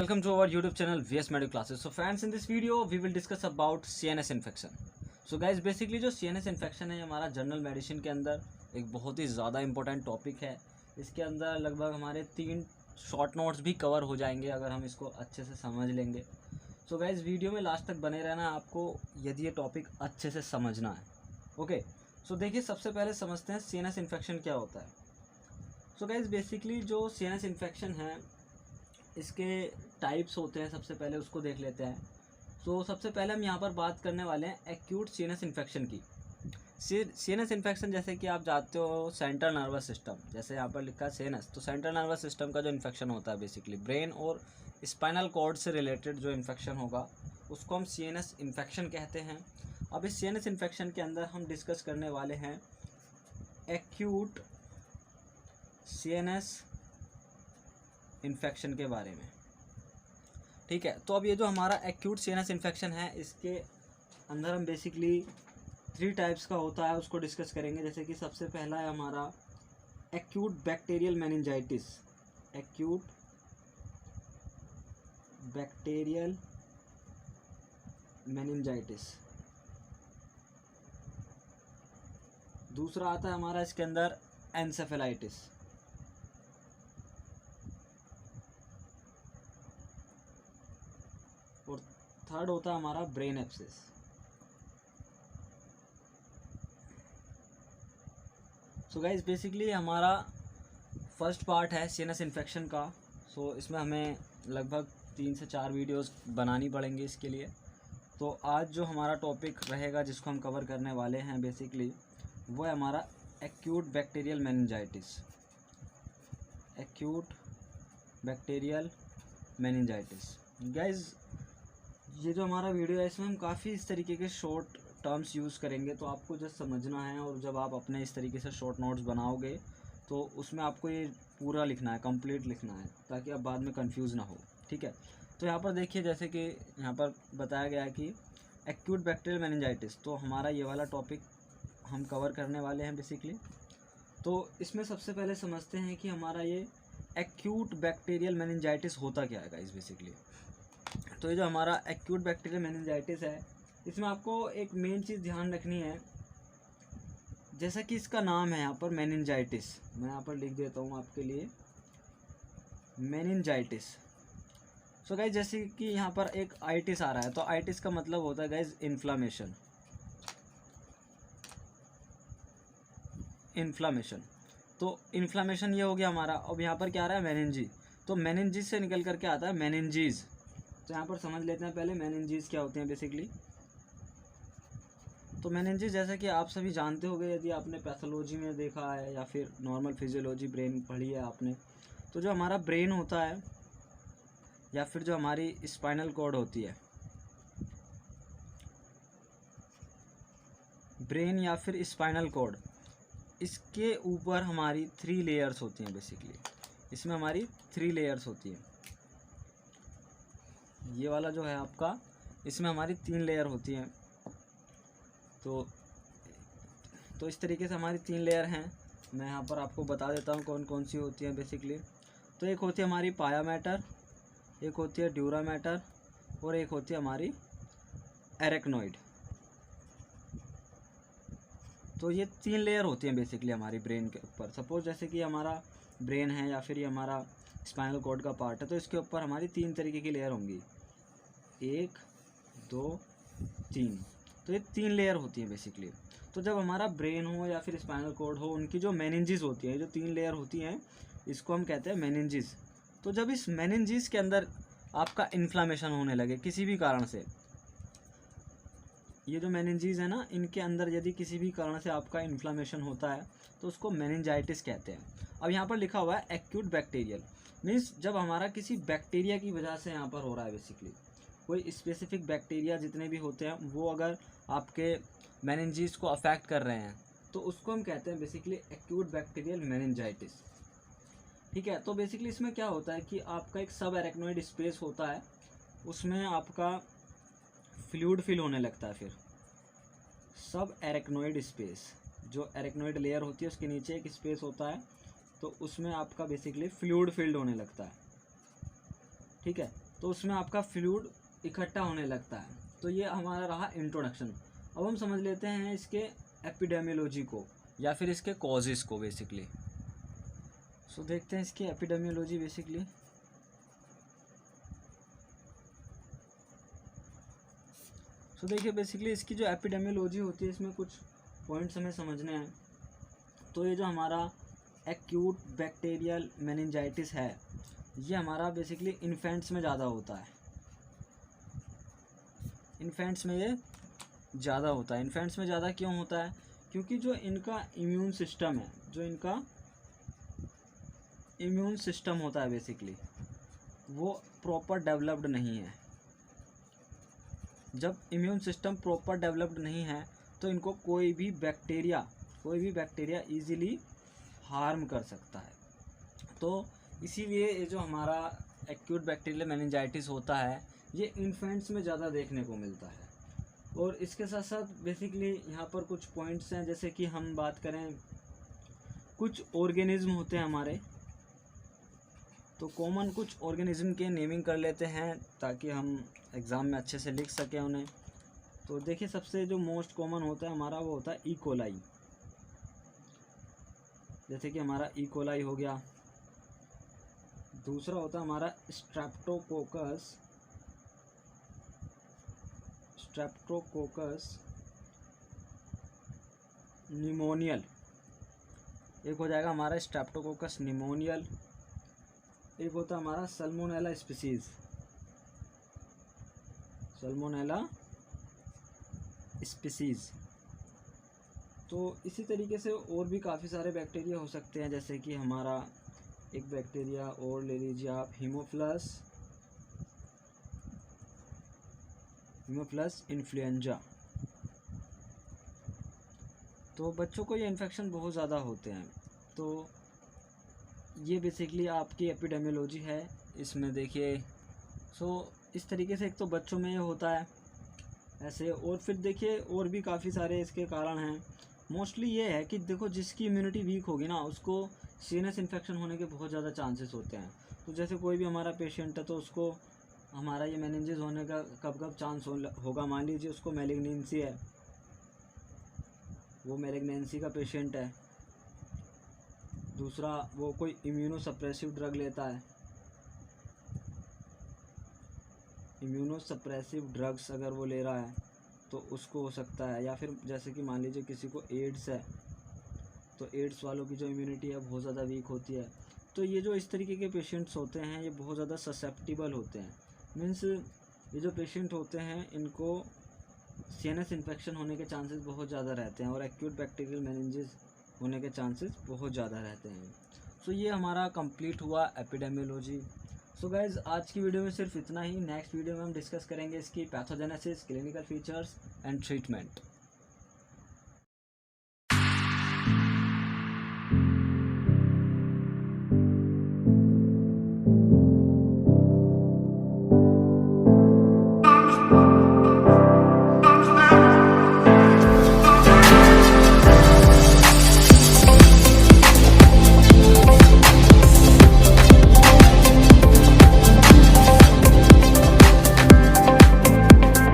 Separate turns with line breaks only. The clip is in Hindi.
welcome to our YouTube channel VS Medical Classes. So friends, in this video we will discuss about CNS infection. So guys, basically जो CNS infection है हमारा जनरल मेडिसिन के अंदर एक बहुत ही ज़्यादा इम्पोर्टेंट टॉपिक है। इसके अंदर लगभग हमारे 3 शॉर्ट नोट्स भी कवर हो जाएंगे अगर हम इसको अच्छे से समझ लेंगे। सो गाइज वीडियो में लास्ट तक बने रहना आपको यदि ये टॉपिक अच्छे से समझना है। ओके, सो देखिए सबसे पहले समझते हैं CNS इन्फेक्शन क्या होता है। सो गाइज बेसिकली जो CNS इन्फेक्शन है इसके टाइप्स होते हैं, सबसे पहले उसको देख लेते हैं। सो सबसे पहले हम यहाँ पर बात करने वाले हैं एक्यूट CNS इन्फेक्शन की। CNS इन्फेक्शन जैसे कि आप जानते हो सेंट्रल नर्वस सिस्टम, जैसे यहाँ पर लिखा है CNS, तो सेंट्रल नर्वस सिस्टम का जो इन्फेक्शन होता है बेसिकली ब्रेन और स्पाइनल कॉर्ड से रिलेटेड जो इन्फेक्शन होगा उसको हम CNS इन्फेक्शन कहते हैं। अब इस CNS इन्फेक्शन के अंदर हम डिस्कस करने वाले हैं एक्यूट CNS इन्फेक्शन के बारे में। ठीक है, तो अब ये जो हमारा एक्यूट CNS इन्फेक्शन है इसके अंदर हम बेसिकली 3 टाइप्स का होता है उसको डिस्कस करेंगे। जैसे कि सबसे पहला है हमारा acute bacterial meningitis. Acute bacterial meningitis. दूसरा आता है हमारा इसके अंदर एन्सेफेलाइटिस। और थर्ड होता है हमारा brain abscess. So guys basically हमारा फर्स्ट पार्ट है CNS इन्फेक्शन का। सो इसमें हमें लगभग 3 से 4 वीडियोस बनानी पड़ेंगी इसके लिए। तो आज जो हमारा टॉपिक रहेगा जिसको हम कवर करने वाले हैं बेसिकली वो है हमारा acute bacterial meningitis. Acute bacterial meningitis. Guys ये जो हमारा वीडियो है इसमें हम काफ़ी इस तरीके के शॉर्ट टर्म्स यूज़ करेंगे, तो आपको जस्ट समझना है। और जब आप अपने इस तरीके से शॉर्ट नोट्स बनाओगे तो उसमें आपको ये पूरा लिखना है, कंप्लीट लिखना है, ताकि आप बाद में कंफ्यूज ना हो। ठीक है, तो यहाँ पर देखिए जैसे कि यहाँ पर बताया गया है कि एक्यूट बैक्टीरियल मेनिंजाइटिस, तो हमारा ये वाला टॉपिक हम कवर करने वाले हैं बेसिकली। तो इसमें सबसे पहले समझते हैं कि हमारा ये एक्यूट बैक्टीरियल मेनिंजाइटिस होता क्या है गाइस बेसिकली। तो ये जो हमारा एक्यूट बैक्टीरियल मेनिंजाइटिस है इसमें आपको एक मेन चीज़ ध्यान रखनी है, जैसा कि इसका नाम है यहाँ पर मेनिंजाइटिस। मैं यहाँ पर लिख देता हूँ आपके लिए मेनिंजाइटिस। सो गाइज जैसे कि यहाँ पर एक आइटिस आ रहा है, तो आइटिस का मतलब होता है गाइज इन्फ्लामेशन। इन्फ्लामेशन, तो इन्फ्लामेशन ये हो गया हमारा। अब यहाँ पर क्या आ रहा है मेनिंजी, तो मेनिंजिस से निकल करके आता है मेनिंजीज। तो यहाँ पर समझ लेते हैं पहले मेनिंजीज क्या होते हैं बेसिकली। तो मेनिंजीज जैसा कि आप सभी जानते होंगे यदि आपने पैथोलॉजी में देखा है या फिर नॉर्मल फिजियोलॉजी ब्रेन पढ़ी है आपने, तो जो हमारा ब्रेन होता है या फिर जो हमारी स्पाइनल कॉर्ड होती है, ब्रेन या फिर स्पाइनल कॉर्ड, इसके ऊपर हमारी 3 लेयर्स होती हैं बेसिकली। इसमें हमारी 3 लेयर्स होती हैं। ये वाला जो है आपका, इसमें हमारी 3 लेयर होती हैं। तो इस तरीके से हमारी 3 लेयर हैं। मैं यहाँ पर आपको बता देता हूँ कौन कौन सी होती हैं बेसिकली। तो एक होती है हमारी पाया मैटर, एक होती है ड्यूरा मैटर और एक होती है हमारी एरेक्नोइड। तो ये 3 लेयर होती हैं बेसिकली हमारी ब्रेन के ऊपर। सपोज जैसे कि हमारा ब्रेन है या फिर ये हमारा स्पाइनल कॉर्ड का पार्ट है, तो इसके ऊपर हमारी 3 तरीके की लेयर होंगी, 1 2 3। तो ये 3 लेयर होती हैं बेसिकली। तो जब हमारा ब्रेन हो या फिर स्पाइनल कॉर्ड हो, उनकी जो मेनिंजीज होती हैं, जो 3 लेयर होती हैं, इसको हम कहते हैं मेनिंजीज। तो जब इस मेनिंजीज के अंदर आपका इन्फ्लामेशन होने लगे किसी भी कारण से, ये जो मेनिंजीज है ना, इनके अंदर यदि किसी भी कारण से आपका इन्फ्लामेशन होता है तो उसको मेनिंजाइटिस कहते हैं। अब यहाँ पर लिखा हुआ है एक्यूट बैक्टीरियल, मीन्स जब हमारा किसी बैक्टीरिया की वजह से यहाँ पर हो रहा है बेसिकली, कोई स्पेसिफिक बैक्टीरिया जितने भी होते हैं वो अगर आपके मेनिंजीज को अफेक्ट कर रहे हैं तो उसको हम कहते हैं बेसिकली एक्यूट बैक्टीरियल मेनिंजाइटिस। ठीक है, तो बेसिकली इसमें क्या होता है कि आपका एक सब एरेक्नोइड स्पेस होता है, उसमें आपका फ्लूइड फिल होने लगता है। फिर सब एरेक्नोइड स्पेस, जो एरेक्नोइड लेयर होती है उसके नीचे एक स्पेस होता है, तो उसमें आपका बेसिकली फ्लूइड फिल्ड होने लगता है। ठीक है, तो उसमें आपका फ्लूइड इकट्ठा होने लगता है। तो ये हमारा रहा इंट्रोडक्शन। अब हम समझ लेते हैं इसके एपिडेमियोलॉजी को या फिर इसके कॉजेज़ को बेसिकली। सो देखते हैं इसकी एपिडेमियोलॉजी बेसिकली। सो देखिए बेसिकली इसकी जो एपिडेमियोलॉजी होती है इसमें कुछ पॉइंट्स हमें समझने हैं। तो ये जो हमारा एक्यूट बैक्टीरियल मेनिंजाइटिस है ये हमारा बेसिकली इन्फेंट्स में ज़्यादा होता है। इन्फेंट्स में ये ज़्यादा होता है। इन्फेंट्स में ज़्यादा क्यों होता है? क्योंकि जो इनका इम्यून सिस्टम है, जो इनका इम्यून सिस्टम होता है बेसिकली वो प्रॉपर डेवलप्ड नहीं है। जब इम्यून सिस्टम प्रॉपर डेवलप्ड नहीं है तो इनको कोई भी बैक्टीरिया ईजिली हार्म कर सकता है। तो इसीलिए ये जो हमारा एक्यूट बैक्टीरियल मेनिंजाइटिस होता है ये इन्फेंट्स में ज़्यादा देखने को मिलता है। और इसके साथ साथ बेसिकली यहाँ पर कुछ पॉइंट्स हैं, जैसे कि हम बात करें कुछ ऑर्गेनिज्म होते हैं हमारे, तो कॉमन कुछ ऑर्गेनिज्म के नेमिंग कर लेते हैं ताकि हम एग्ज़ाम में अच्छे से लिख सकें उन्हें। तो देखिए सबसे जो मोस्ट कॉमन होता है हमारा वो होता है ई कोलाई। जैसे कि हमारा ई कोलाई हो गया। दूसरा होता है हमारा स्ट्रेप्टोकोकस निमोनियल। एक हो जाएगा हमारा स्ट्रेप्टोकोकस निमोनियल। एक होता है हमारा सल्मोनेला स्पीसीज़। तो इसी तरीके से और भी काफ़ी सारे बैक्टीरिया हो सकते हैं, जैसे कि हमारा एक बैक्टीरिया और ले लीजिए आप हीमोफ्लस इन्फ्लुएंजा। तो बच्चों को ये इन्फेक्शन बहुत ज़्यादा होते हैं। तो ये बेसिकली आपकी एपिडेमियोलॉजी है। इसमें देखिए इस तरीके से एक तो बच्चों में ये होता है ऐसे, और फिर देखिए और भी काफ़ी सारे इसके कारण हैं। मोस्टली ये है कि देखो जिसकी इम्यूनिटी वीक होगी ना उसको सीएनएस इन्फेक्शन होने के बहुत ज़्यादा चांसेस होते हैं। तो जैसे कोई भी हमारा पेशेंट है तो उसको हमारा ये मेनिंजेस होने का कब चांस होगा। मान लीजिए उसको मैलिग्नेंसी है, वो मैलिग्नेंसी का पेशेंट है। दूसरा वो कोई इम्यूनोसप्रेसिव ड्रग लेता है, इम्यूनोसप्रेसिव ड्रग्स अगर वो ले रहा है तो उसको हो सकता है। या फिर जैसे कि मान लीजिए किसी को एड्स है तो एड्स वालों की जो इम्यूनिटी है बहुत ज़्यादा वीक होती है। तो ये जो इस तरीके के पेशेंट्स होते हैं ये बहुत ज़्यादा ससेप्टिबल होते हैं। मीन्स ये जो पेशेंट होते हैं इनको सीएनएस इन्फेक्शन होने के चांसेस बहुत ज़्यादा रहते हैं और एक्यूट बैक्टीरियल मेनिंजेस होने के चांसेस बहुत ज़्यादा रहते हैं। सो ये हमारा कंप्लीट हुआ एपिडेमियोलॉजी। सो गाइज़ आज की वीडियो में सिर्फ इतना ही। नेक्स्ट वीडियो में हम डिस्कस करेंगे इसकी pathogenesis, clinical features and treatment.